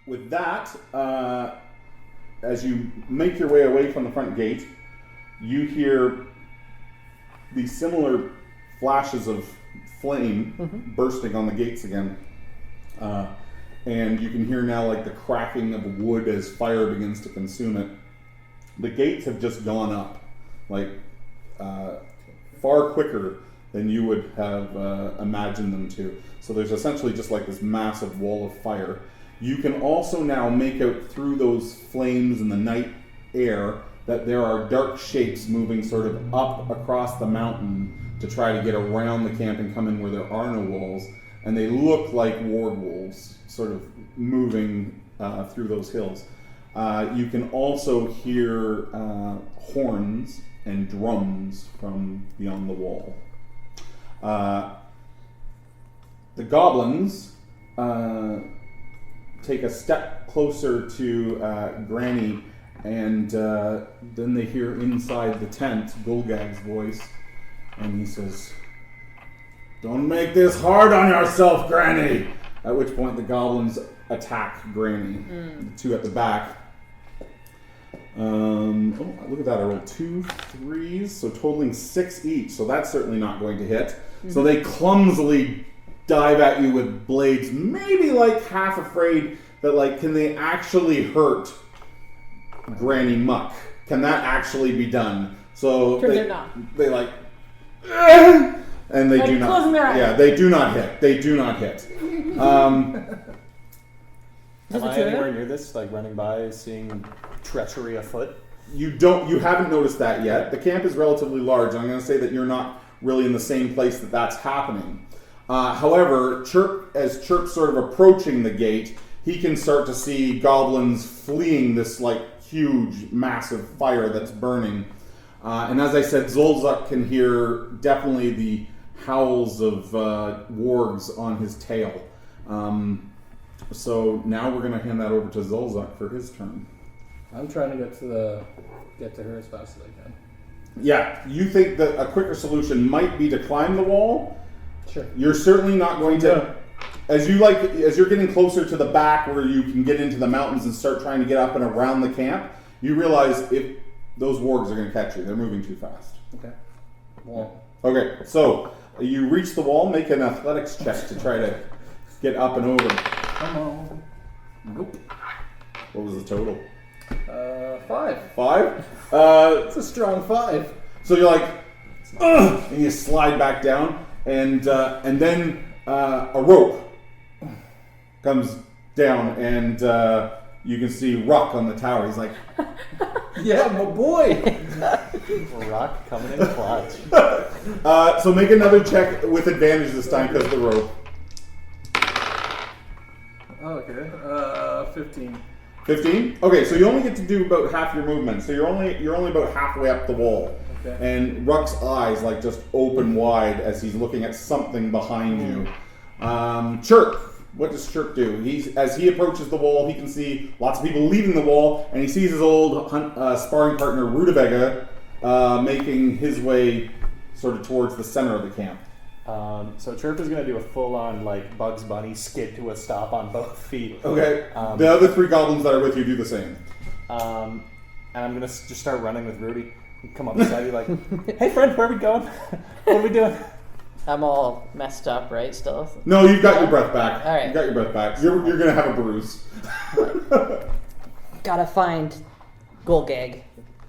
with that, as you make your way away from the front gate, you hear these similar flashes of flame bursting on the gates again. And you can hear now like the cracking of wood as fire begins to consume it. The gates have just gone up, like far quicker than you would have imagined them to. So there's essentially just like this massive wall of fire. You can also now make out through those flames in the night air that there are dark shapes moving sort of up across the mountain to try to get around the camp and come in where there are no walls. And they look like war wolves sort of moving through those hills. You can also hear horns and drums from beyond the wall. The goblins take a step closer to Granny, and then they hear inside the tent Golgag's voice, and he says, "Don't make this hard on yourself, Granny!" At which point the goblins attack Granny. The two at the back. Look at that, I rolled 2 3s, so totaling 6 each, so that's certainly not going to hit. So they clumsily dive at you with blades, maybe like half afraid that like, can they actually hurt Granny Muck? Can that actually be done? So they're not. They like, and they like do not. Yeah, they do not hit. They do not hit. Am I anywhere near this, like running by, seeing treachery afoot? You haven't noticed that yet. The camp is relatively large. I'm going to say that you're not really in the same place that's happening. However, as Chirp's sort of approaching the gate, he can start to see goblins fleeing this like huge, massive fire that's burning. And as I said, Zhulzuk can hear definitely the howls of wargs on his tail. So now we're going to hand that over to Zhulzuk for his turn. I'm trying to get to her as fast as I can. Yeah, you think that a quicker solution might be to climb the wall? Sure. You're certainly not going to, as you're getting closer to the back where you can get into the mountains and start trying to get up and around the camp, you realize if those wargs are going to catch you. They're moving too fast. Okay. Wall. Okay, so you reach the wall, make an athletics check to try to get up and over. Come on. Nope. What was the total? 5. 5? It's a strong 5. So you're like, ugh, and you slide back down, and then a rope comes down, and you can see Ruck on the tower. He's like, yeah, my boy. Ruck coming in clutch. So make another check with advantage this time because of the rope. Okay. 15. 15? Okay, so you only get to do about half your movement. So you're only about halfway up the wall. Okay. And Ruck's eyes like just open wide as he's looking at something behind you. Chirp. What does Chirp do? As he approaches the wall, he can see lots of people leaving the wall, and he sees his old sparring partner Rutabaga making his way sort of towards the center of the camp. So Chirp is going to do a full-on like Bugs Bunny skid to a stop on both feet. Okay. The other 3 goblins that are with you do the same. And I'm going to just start running with Rudy. Come up beside you like, "Hey friend, where are we going? What are we doing?" I'm all messed up, right? Still. No, you've got your breath back. All right. You've got your breath back. You're going to have a bruise. Gotta find Golgag.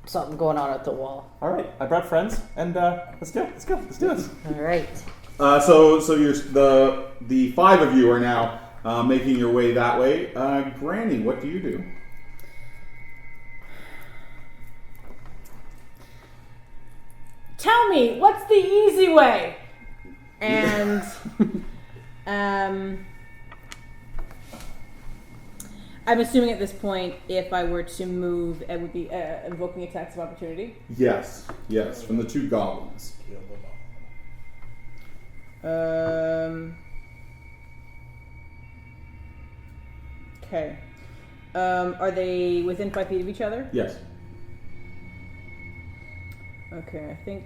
Something going on at the wall. All right, I brought friends, and let's do this. All right. So you're the 5 of you are now making your way that way. Granny, what do you do? Tell me, what's the easy way? And I'm assuming at this point, if I were to move, it would be invoking attacks of opportunity. Yes, from the 2 goblins. Okay. Are they within 5 feet of each other? Yes. Okay, I think.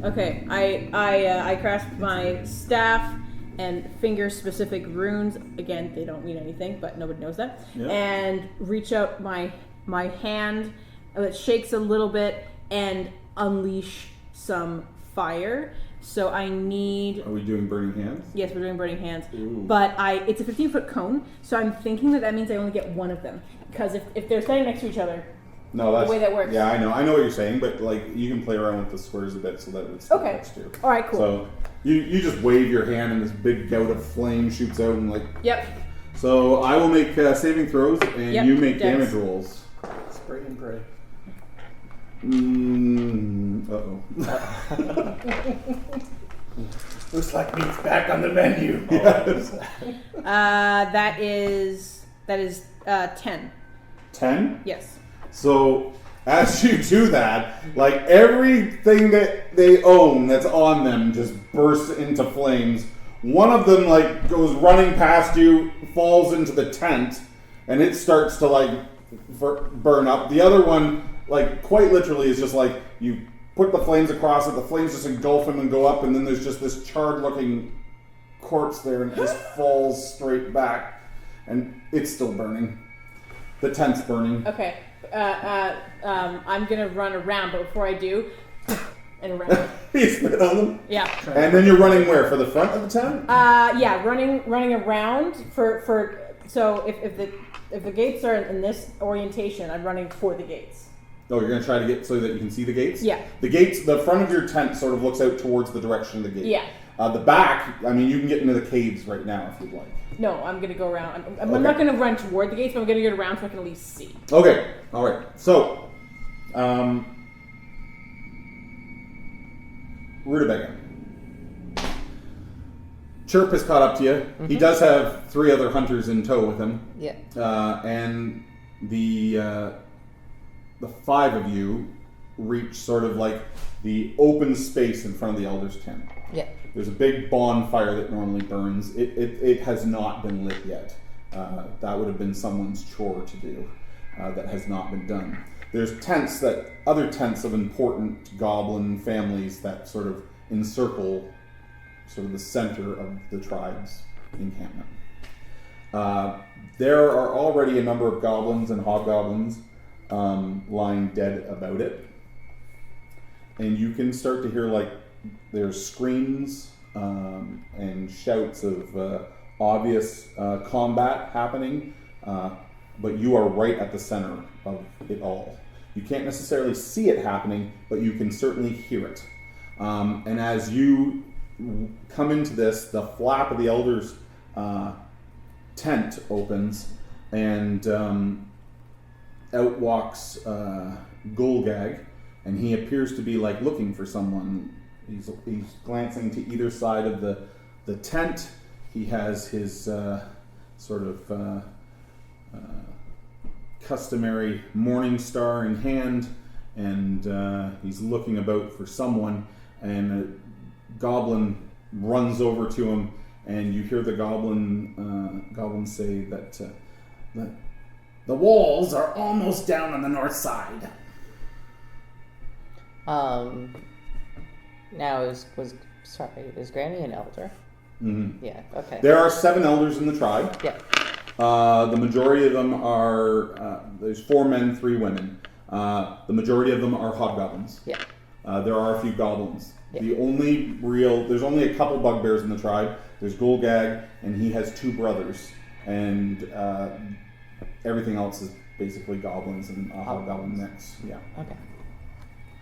Okay, I grasp my staff and finger specific runes. Again, they don't mean anything, but nobody knows that. Yeah. And reach out my hand that shakes a little bit and unleash some fire. So I need. Are we doing burning hands? Yes, we're doing burning hands. Ooh. But it's a 15-foot cone, so I'm thinking that means I only get one of them. Because if they're standing next to each other, No, that's the way that works. Yeah, I know what you're saying, but like you can play around with the squares a bit so that it's Okay. too. All right, cool. So you just wave your hand and this big gout of flame shoots out and like. Yep. So I will make saving throws and Yep, you make dex. damage rolls. Spray and pray. Looks like meat's back on the menu. Yes. That is 10. 10? Yes. So as you do that, like everything that they own that's on them just bursts into flames. One of them like goes running past you, falls into the tent, and it starts to like burn up. The other one, like quite literally, is just like you put the flames across it. The flames just engulf him and go up, and then there's just this charred-looking corpse there, and it just falls straight back, and it's still burning. The tent's burning. Okay. I'm gonna run around, but before I do, and around. You spit on them. Yeah. And then you're running where? For the front of the tent? Yeah. Running around for. So if the gates are in this orientation, I'm running for the gates. Oh, you're going to try to get so that you can see the gates? Yeah. The gates, the front of your tent sort of looks out towards the direction of the gate. Yeah. The back, I mean, you can get into the caves right now if you'd like. No, I'm gonna go around. I'm Okay. not gonna run toward the gates, but I'm gonna get around so I can at least see. Okay, all right. So, Rutabaga. Chirp has caught up to you. Mm-hmm. He does have 3 other hunters in tow with him. Yeah. And the 5 of you reach sort of like the open space in front of the Elder's tent. Yeah. There's a big bonfire that normally burns. It has not been lit yet. That would have been someone's chore to do. That has not been done. There's other tents of important goblin families that sort of encircle sort of the center of the tribe's encampment. There are already a number of goblins and hobgoblins lying dead about it. And you can start to hear like there's screams and shouts of obvious combat happening, but you are right at the center of it all. You can't necessarily see it happening, but you can certainly hear it. And as you come into this, the flap of the Elder's tent opens, and out walks Gulgag, and he appears to be like looking for someone. He's glancing to either side of the tent. He has his sort of customary morning star in hand, and he's looking about for someone, and a goblin runs over to him, and you hear the goblin say that the walls are almost down on the north side. Now is Granny an elder? Mm-hmm. Yeah. Okay. There are 7 elders in the tribe. Yeah. The majority of them are there's 4 men, 3 women. The majority of them are hobgoblins. Yeah. There are a few goblins. Yeah. There's only a couple bugbears in the tribe. There's Gulgag, and he has 2 brothers, and everything else is basically goblins and a hobgoblin mix. Yeah. Okay.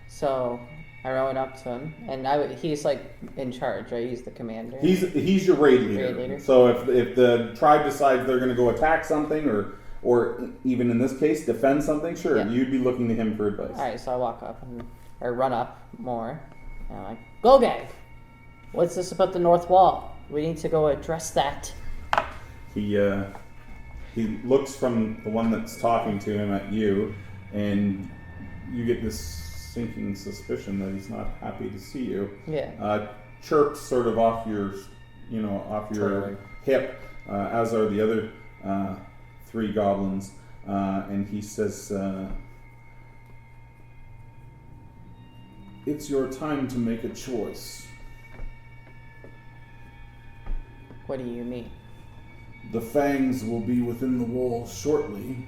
So I rode up to him, and he's like in charge, right? He's the commander. He's your raid leader. So if the tribe decides they're going to go attack something, or even in this case defend something, sure, Yeah. you'd be looking to him for advice. All right, so I walk up or run up more, and I'm like, Gulgag, what's this about the north wall? We need to go address that. He looks from the one that's talking to him at you, and you get this sinking suspicion that he's not happy to see you. Yeah. Chirp's sort of off your Totally. hip, as are the other 3 goblins, and he says, it's your time to make a choice. What do you mean? The fangs will be within the walls shortly.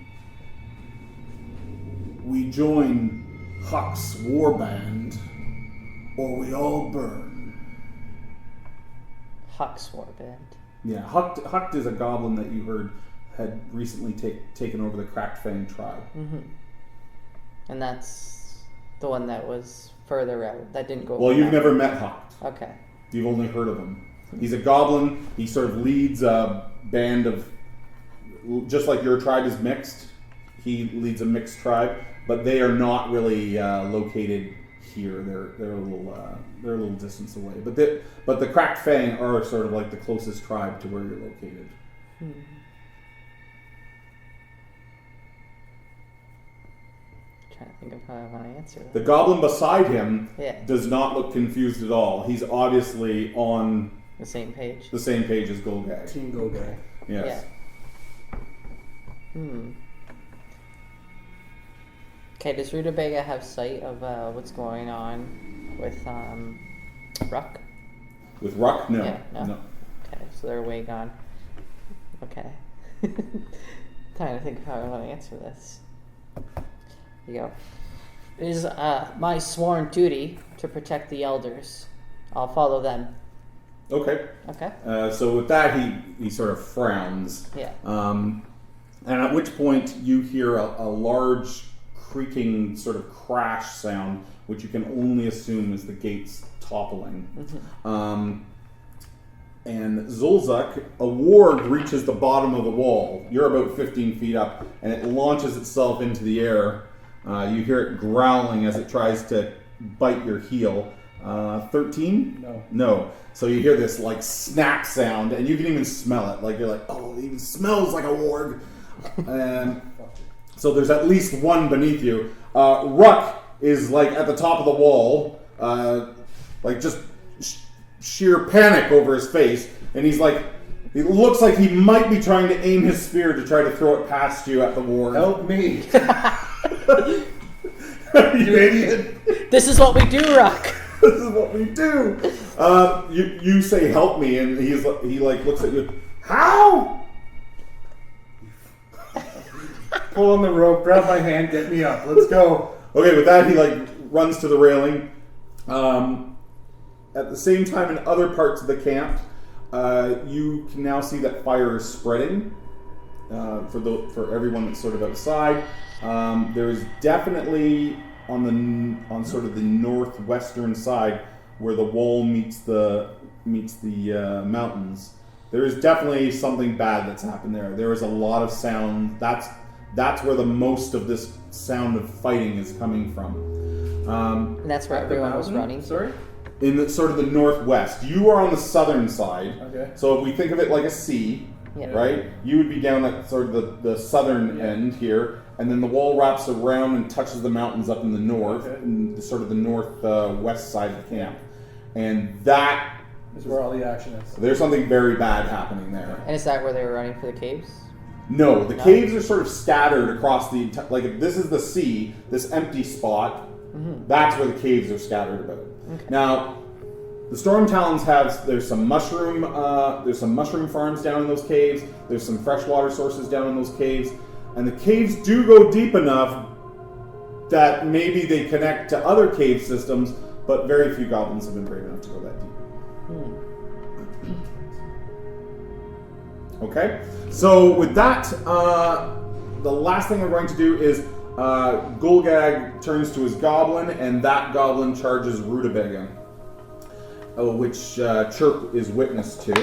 We join Huck's warband, or we all burn. Huck's warband. Yeah, Huck is a goblin that you heard had recently taken over the Cracked Fang tribe. Mm-hmm. And that's the one that was further out. That didn't go. Well, you've never met Huck. Okay. You've only heard of him. He's a goblin. He sort of leads a band of, just like your tribe is mixed, he leads a mixed tribe, but they are not really located here. They're a little distance away. But the Cracked Fang are sort of like the closest tribe to where you're located. Trying to think of how I want to answer that. The goblin beside him Yeah. does not look confused at all. He's obviously on The same page. the same page as Golgag. Team Go Guy. Yes. Yeah. Okay, does Rutabaga have sight of what's going on with Ruck? With Ruck? No. Yeah, no. No. Okay, so they're way gone. Okay. Trying to think of how I want to answer this. Here you go. It is my sworn duty to protect the elders. I'll follow them. Okay. Okay? So with that, he sort of frowns. Yeah. And at which point you hear a large creaking sort of crash sound, which you can only assume is the gates toppling. Mm-hmm. And Zhulzuk, a warg reaches the bottom of the wall. You're about 15 feet up, and it launches itself into the air. You hear it growling as it tries to bite your heel. 13? No. No. So you hear this like snap sound, and you can even smell it. Like you're like, oh, it even smells like a warg. And so there's at least one beneath you. Ruck is like at the top of the wall, like just sheer panic over his face, and he's like, it looks like he might be trying to aim his spear to try to throw it past you at the warg. Help me! You idiot! This is what we do, Ruck! This is what we do. You say help me, and he looks at you. How? Pull on the rope, grab my hand, get me up. Let's go. Okay, with that he runs to the railing. At the same time, in other parts of the camp, you can now see that fire is spreading for everyone that's sort of outside. There is definitely on sort of the northwestern side where the wall meets the mountains. There is definitely something bad that's happened there. There is a lot of sound. That's where the most of this sound of fighting is coming from. And that's where everyone was running. Sorry? In the sort of the northwest. You are on the southern side. Okay. So if we think of it like a C, Yeah. right? You would be down at sort of the southern end here, and then the wall wraps around and touches the mountains up in the north, Okay. in sort of the northwest side of the camp. And that, This is where all the action is. there's something very bad happening there. And is that where they were running for the caves? No, the caves are sort of scattered across the like if this is the sea, this empty spot. That's where the caves are scattered about. Okay. Now, the Stormtalons there's some mushroom farms down in those caves. There's some freshwater sources down in those caves, and the caves do go deep enough that maybe they connect to other cave systems, but very few goblins have been brave enough to go that deep. Okay, so with that, the last thing we're going to do is Golgag turns to his goblin, and that goblin charges Rutabaga, which Chirp is witness to.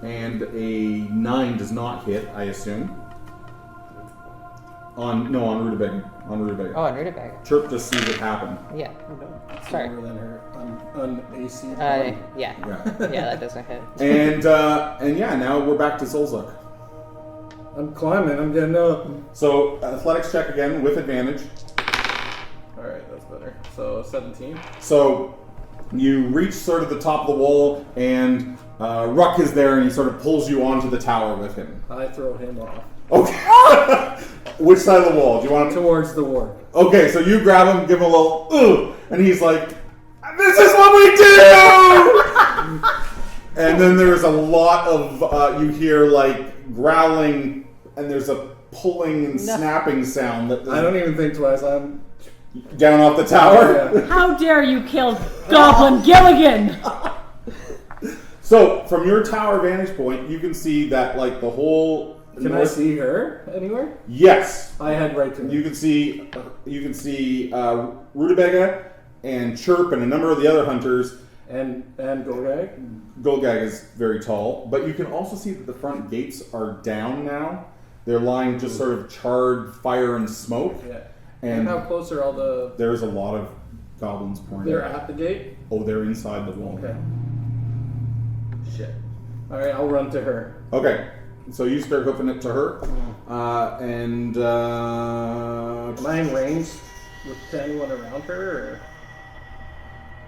And a 9 does not hit, I assume. On Rutabaga. On Rutabaga. Oh, on Rutabaga. Chirp just sees it happen. Yeah. It's Sorry. lower than her un-AC. Yeah. Yeah. Yeah, that doesn't hit. And yeah, now we're back to Zhulzuk. I'm climbing, I'm getting up. So athletics check again with advantage. Alright, that's better. So 17. So you reach sort of the top of the wall, and Ruck is there, and he sort of pulls you onto the tower with him. I throw him off. Okay. Which side of the wall? Do you want him Towards the ward. Okay, so you grab him, give him a little ooh, and he's like, "This is what we do!" And then there's a lot of you hear like growling, and there's a pulling and snapping sound that I don't even think twice. I'm down off the tower. Yeah. How dare you kill Goblin Gilligan? So from your tower vantage point, you can see that like the whole. Can I see her anywhere? Yes. I head right to her. You can see Rutabaga and Chirp and a number of the other hunters. And Golgag? Golgag is very tall, but you can also see that the front gates are down now. They're lying just sort of charred fire and smoke. Yeah. And how close are all the... There's a lot of goblins pouring They're out. at the gate? Oh, they're inside the wall. Okay. Shit. Alright, I'll run to her. Okay. So you start hoofing it to her. Am I in range with anyone around her? Or?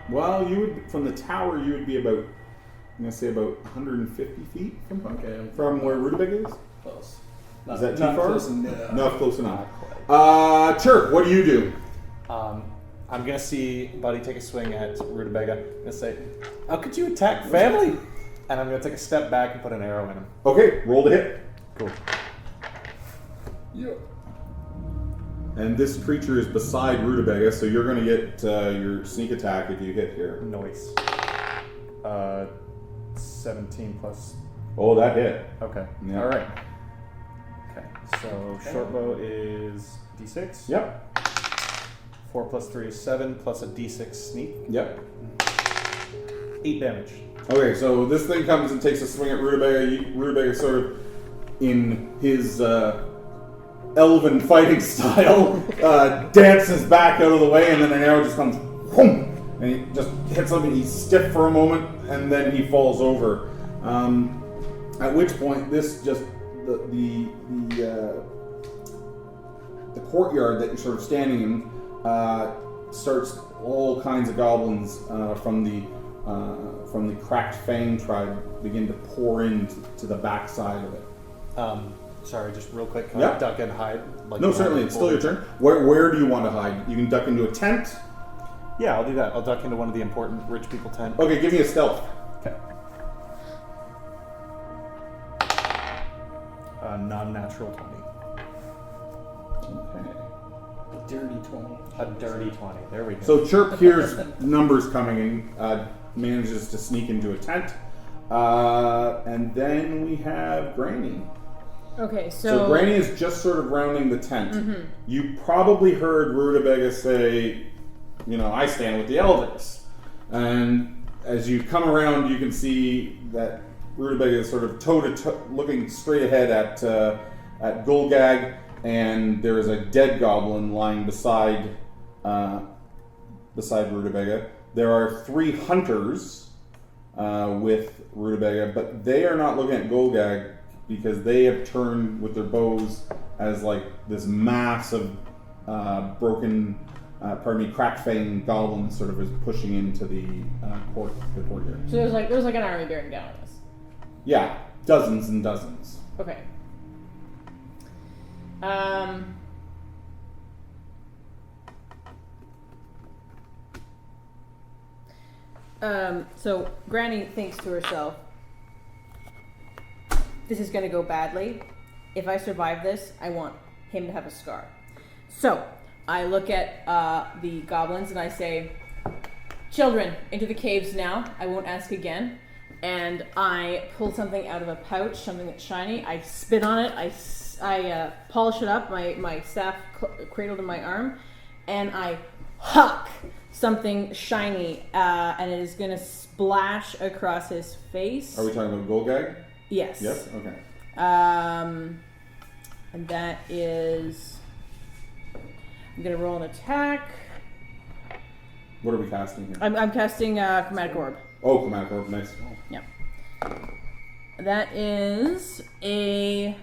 Well, you would from the tower. You would be about, I'm gonna say about 150 feet from where Rutabaga is. Close. Is that too not far? Close enough. No, close enough. Not quite. Chirp, what do you do? I'm gonna see Buddy take a swing at Rutabaga. I'm gonna say, "How could you attack family?" And I'm gonna take a step back and put an arrow in him. Okay, roll to hit. Cool. Yeah. And this creature is beside Rutabaga, so you're gonna get your sneak attack if you hit here. Noise. 17 plus. Oh, that hit. Okay. Yeah. All right. Okay. So short bow is D6. Yep. 4 plus 3 is 7 plus a D6 sneak. Yep. 8 damage. Okay, so this thing comes and takes a swing at Rutabaga. Rutabaga sort of, in his elven fighting style, dances back out of the way, and then an arrow just comes, whoom, and he just hits him, and he's stiff for a moment, and then he falls over. At which point, this just the courtyard that you're sort of standing in starts all kinds of goblins from the cracked fang tribe begin to pour into the backside of it. Sorry, just real quick. Can Yeah. I duck and hide? Like No, certainly, it's still your turn. Where do you want to hide? You can duck into a tent. Yeah, I'll do that. I'll duck into one of the important rich people tent. Okay, give me a stealth. Okay. Non-natural 20. Okay. Dirty 20. A dirty 20. There we go. So Chirp hears numbers coming and manages to sneak into a tent. And then we have Granny. Okay, So Granny is just sort of rounding the tent. Mm-hmm. You probably heard Rutabaga say, I stand with the elders. And as you come around, you can see that Rutabaga is sort of toe-to-toe, looking straight ahead at Golgag, and there is a dead goblin lying beside Rutabaga. There are 3 hunters with Rutabaga, but they are not looking at Golgag because they have turned with their bows as like this mass of cracked fang goblin sort of is pushing into the courtyard. So there's like an army bearing down on us. Yeah, dozens and dozens. Okay. So Granny thinks to herself, this is going to go badly. If I survive this, I want him to have a scar. So I look at the goblins and I say, children, into the caves now. I won't ask again. And I pull something out of a pouch, something that's shiny. I spit on it. I polish it up, my staff cradled in my arm, and I huck something shiny, and it is going to splash across his face. Are we talking about Golgag? Yes. Yes? Okay. And that is... I'm going to roll an attack. What are we casting here? I'm casting Chromatic Orb. Oh, Chromatic Orb, nice. Yeah. That is a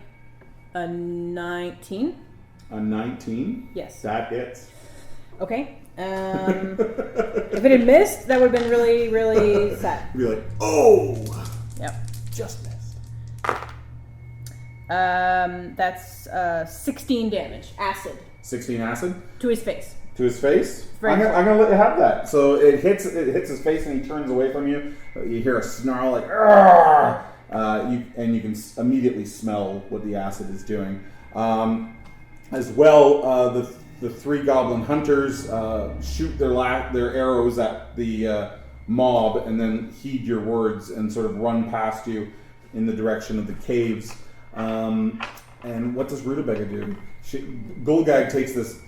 19. A 19? Yes. That hits. Okay. If it had missed, that would have been really, really sad. Be like, oh! Yep. Just missed. That's 16 damage. Acid 16 acid to his face. to his face. Very I'm gonna let you have that. So it hits his face and he turns away from you. You hear a snarl like "Arrgh!" You can immediately smell what the acid is doing. As well, the 3 goblin hunters shoot their arrows at the mob and then heed your words and sort of run past you in the direction of the caves. And what does Rutabaga do? Golgag takes this.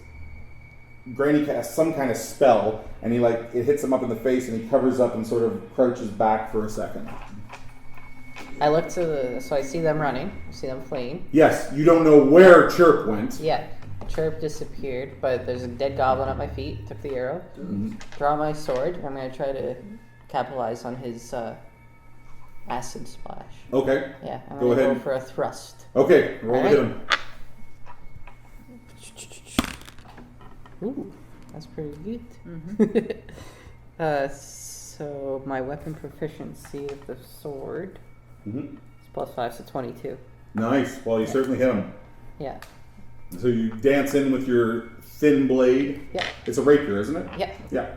Granny casts some kind of spell, and it hits him up in the face, and he covers up and sort of crouches back for a second. I look so I see them running. I see them fleeing. Yes, you don't know where Chirp went. Yeah, Chirp disappeared, but there's a dead goblin at my feet. Took the arrow. Draw my sword. I'm gonna try to capitalize on his acid splash. Okay. Yeah, I'm Go gonna ahead. go for a thrust. Okay, roll to hit him. Ooh, that's pretty good. So my weapon proficiency of the sword is +5, so 22. Nice. Well, you certainly hit him. Yeah. So you dance in with your thin blade. Yeah. It's a rapier, isn't it? Yeah. Yeah.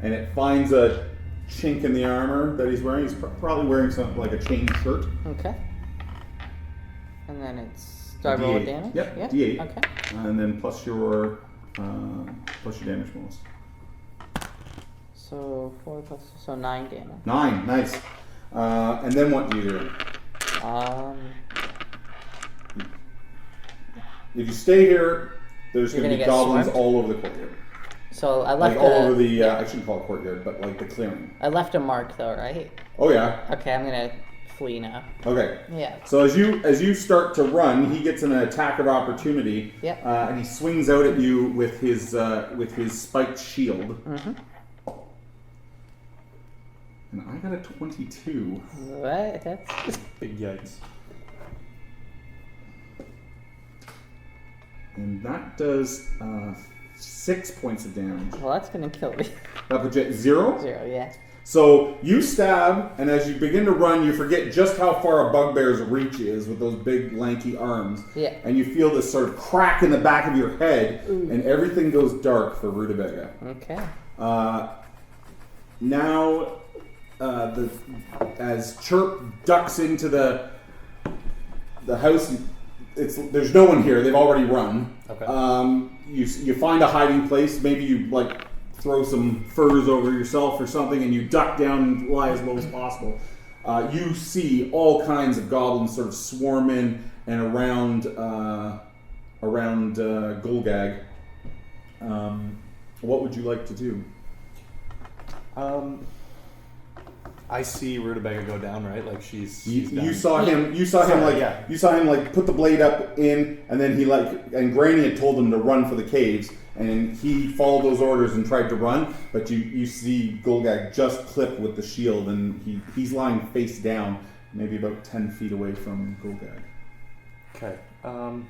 And it finds a chink in the armor that he's wearing. He's probably wearing something like a chain shirt. Okay. And then it's. Do I roll a D8. damage? Yep, Yeah. D8. Okay. And then plus your damage bonus. So 4 plus, so 9 damage. 9, nice. And then what do you do? If you stay here, there's You're going to be gonna get goblins swarmed? all over the courtyard. So I left Like all over the, I shouldn't call it courtyard, but like the clearing. I left a mark though, right? Oh yeah. Okay, I'm gonna flee now. Okay. Yeah. So as you start to run, he gets an attack of opportunity. Yep. And he swings out at you with his spiked shield. And I got a 22. What? That's Big yikes. And that does 6 points of damage. well, that's gonna kill me. That puts you at 0. 0, yeah. So you stab, and as you begin to run, you forget just how far a bugbear's reach is with those big, lanky arms. Yeah. And you feel this sort of crack in the back of your head, and everything goes dark for Rutabaga. Okay. Now, as Chirp ducks into the house, there's no one here. They've already run. Okay. You find a hiding place. Maybe you throw some furs over yourself or something, and you duck down and lie as low as possible. You see all kinds of goblins sort of swarm in and around Golgag. What would you like to do? I see Rutabaga go down, right? Like she's You done. saw him. You saw him yeah. You saw him put the blade up in, and then he and Granny had told him to run for the caves, and he followed those orders and tried to run. But you see Golgag just clip with the shield, and he's lying face down, maybe about 10 feet away from Golgag. Okay. I'm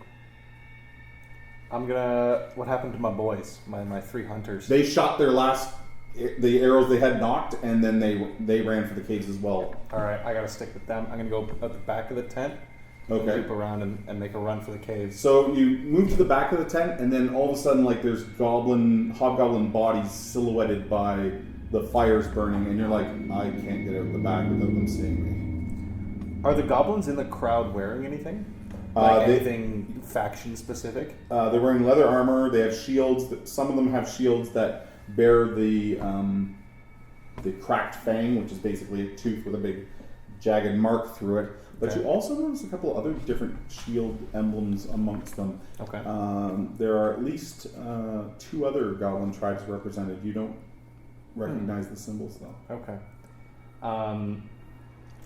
gonna. What happened to my boys? My 3 hunters. They shot the arrows they had knocked, and then they ran for the caves as well. All right, I gotta stick with them. I'm gonna go at the back of the tent. Okay. Loop around and make a run for the caves. So you move to the back of the tent, and then all of a sudden, there's hobgoblin bodies silhouetted by the fires burning, and you're like, I can't get out the back without them seeing Are the goblins in the crowd wearing anything? me. Anything faction specific? They're wearing leather armor. They have shields. Some of them have shields that bear the cracked fang, which is basically a tooth with a big jagged mark through it. But Okay. you also notice a couple other different shield emblems amongst them. Okay. There are at least 2 other goblin tribes represented. You don't recognize the symbols though. Okay. And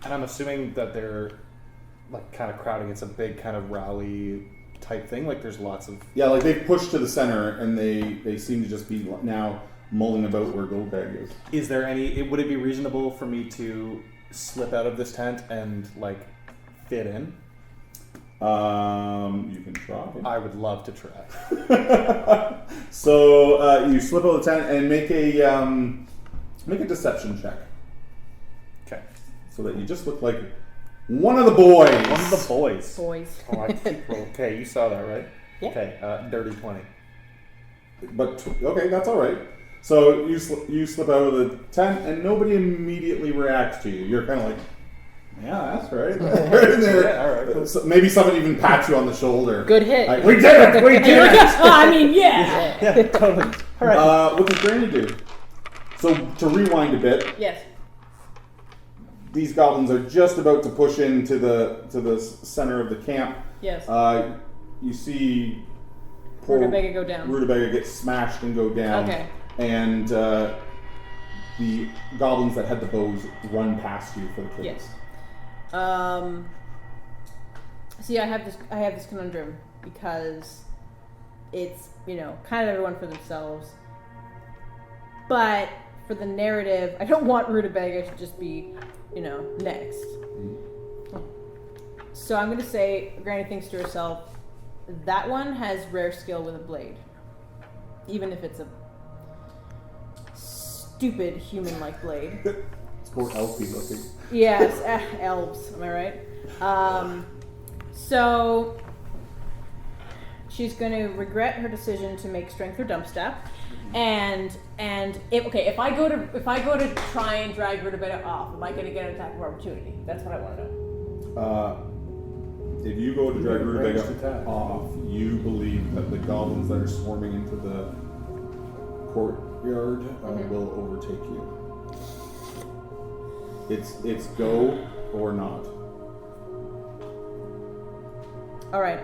I'm assuming that they're kind of crowding. It's a big kind of rally type thing. There's lots of. Yeah, they've pushed to the center, and they seem to just be now mulling about where Golgag is. Is there any? Would it be reasonable for me to slip out of this tent and fit in? You can try. I would love to try. So you slip out of the tent and make a deception check, Okay. so that you just look like One of the boys. One of the boys. Boys. Oh, I keep rolling. Okay, you saw that, right? Yeah. Okay, dirty 20. But okay, that's all right. So you slip out of the tent, and nobody immediately reacts to you. You're kind of like, yeah, that's right. Right in there. Yeah, all right, cool. So maybe somebody even pats you on the shoulder. Good hit. Like, we did it. We And you're did like, it. oh, I mean, yeah. Yeah, totally. All right. What does Granny do? So to rewind a bit, Yes. these goblins are just about to push into the center of the camp. Yes. You see poor Rutabaga go down. Rutabaga get smashed and go down. Okay. And the goblins that had the bows run past you for the kills. Yes. See, I have this conundrum because it's, kind of everyone for themselves. But for the narrative, I don't want Rutabaga to just be, next. Mm-hmm. So I'm going to say, Granny thinks to herself, that one has rare skill with a blade. Even if it's a stupid human-like blade. It's more elfy looking. Yes, elves, am I right? So she's going to regret her decision to make strength or dump step, and if I go to try and drag Rutabaga off, am I going to get an attack of opportunity? That's what I want to know. If you go to drag Ranged Rutabaga attack. off, you believe that the goblins that are swarming into the courtyard will overtake you. It's go or not. All right,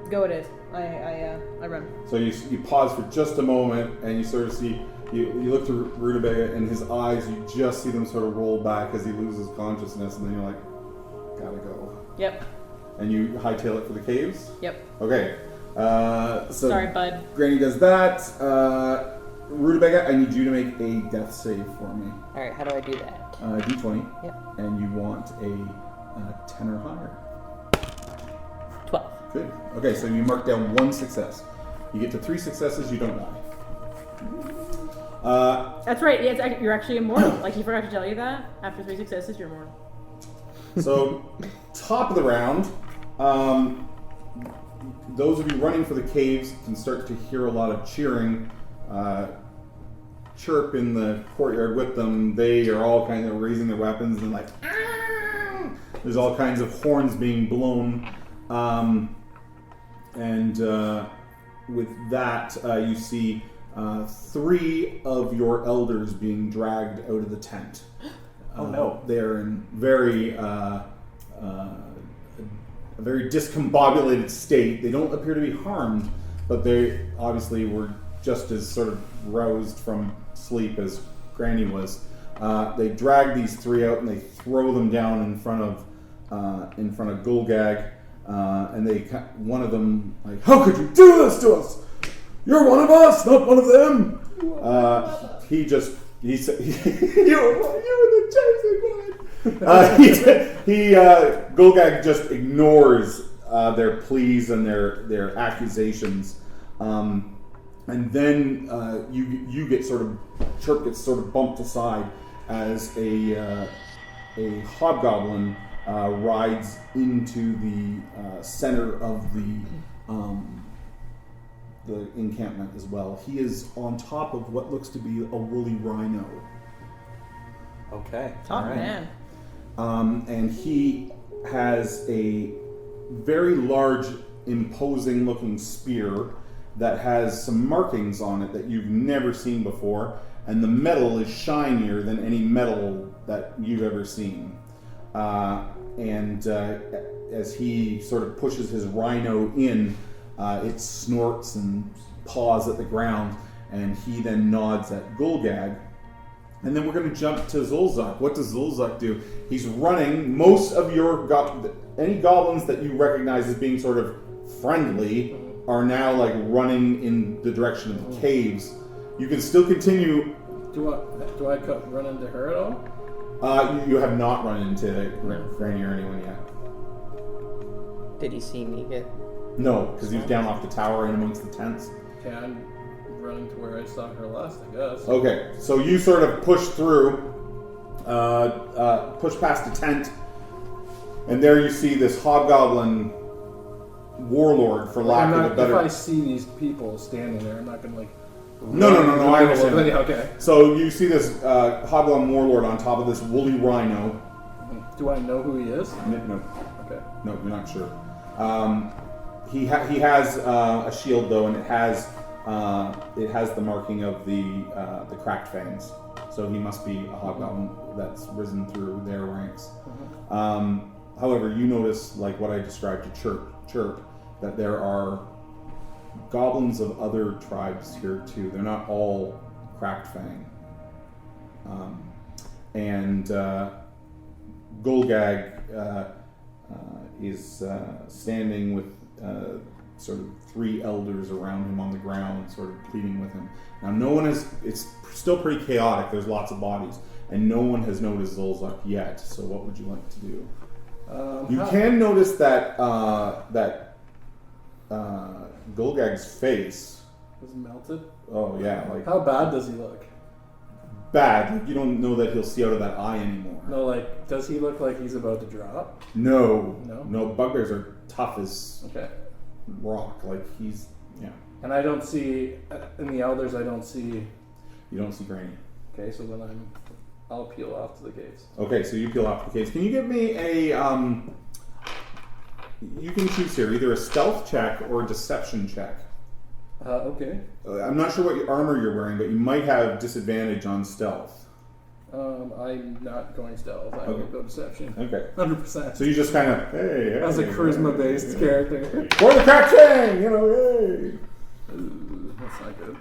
go it is. I run. So you pause for just a moment, and you sort of see you look to Rutabaga, and his eyes, you just see them sort of roll back as he loses consciousness, and then you're like, gotta go. Yep. And you hightail it for the caves. Yep. Okay. So Sorry, bud. Granny does that. Rutabaga, I need you to make a death save for me. All right, how do I do that? D20. Yep. And you want a 10 or higher. 12. Good. Okay, so you mark down 1 success. You get to 3 successes, you don't die. That's right. Yeah, you're actually immortal. Like, he forgot to tell you that. After 3 successes, you're immortal. So, top of the round, those of you running for the caves can start to hear a lot of cheering. Chirp in the courtyard with them. They are all kind of raising their weapons and like, ah! There's all kinds of horns being blown. With that, you see 3 of your elders being dragged out of the tent. Oh no. They're in a very discombobulated state. They don't appear to be harmed, but they obviously were just as sort of roused from sleep as Granny was. They drag these 3 out and they throw them down in front of Gulgag, and one of them like, how could you do this to us? You're one of us, not one of them. He said, you were the chosen one. Gulgag just ignores their pleas and their accusations, and then you get Chirp gets sort of bumped aside as a hobgoblin rides into the center of the encampment as well. He is on top of what looks to be a woolly rhino. Okay. Top all right. man. And he has a very large, imposing looking spear that has some markings on it that you've never seen before, and the metal is shinier than any metal that you've ever seen. As he sort of pushes his rhino in, it snorts and paws at the ground, and he then nods at Gulgag. And then we're going to jump to Zhulzuk. What does Zhulzuk do? He's running. Most of your any goblins that you recognize as being sort of friendly are now like running in the direction of the caves. You can still continue. Do I run into her at all? You have not run into Granny or anyone yet. Did he see me get? No, because he was down off the tower in amongst the tents. Okay, I'm running to where I saw her last, I guess. Okay, so you sort of push through, push past the tent, And there you see this Hobgoblin warlord, for lack of a better. If I see these people standing there, I'm not gonna like. No. I understand. Okay. So you see this Hobgoblin warlord on top of this woolly rhino. Do I know who he is? No, Okay. you're not sure. He has a shield though, and it has the marking of the cracked fangs. So he must be a Hobgoblin that's risen through their ranks. However, you notice, like what I described to Chirp, that there are goblins of other tribes here too. They're not all cracked fang. And Golgag is standing with sort of 3 elders around him on the ground, sort of pleading with him. Now, no one has. It's still pretty chaotic. There's lots of bodies, and no one has noticed Zhulzuk yet. So, what would you like to do? You can notice that Golgag's face is melted. Oh yeah, like How bad does he look? bad. Like, you don't know that he'll see out of that eye anymore. No, like, does he look like he's about to drop? No. No? Bugbears are tough as Okay. rock. Like, he's, yeah. And I don't see, in the elders, I don't see. You don't see Granny. Okay, so then I'll peel off to the caves. Okay, so you peel off the case. Can you give me a, you can choose here, either a stealth check or a deception check. Okay. I'm not sure what armor you're wearing, but you might have disadvantage on stealth. I'm not going stealth. I will go deception. Okay. 100%. So you just kind of, hey. As a charisma-based character. For the catching! You know, hey! Ooh, that's not good.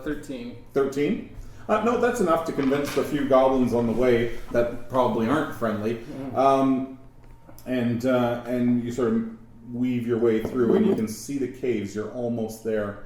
13. 13? No, that's enough to convince the few goblins on the way that probably aren't friendly. And you sort of weave your way through, and you can see the caves. You're almost there.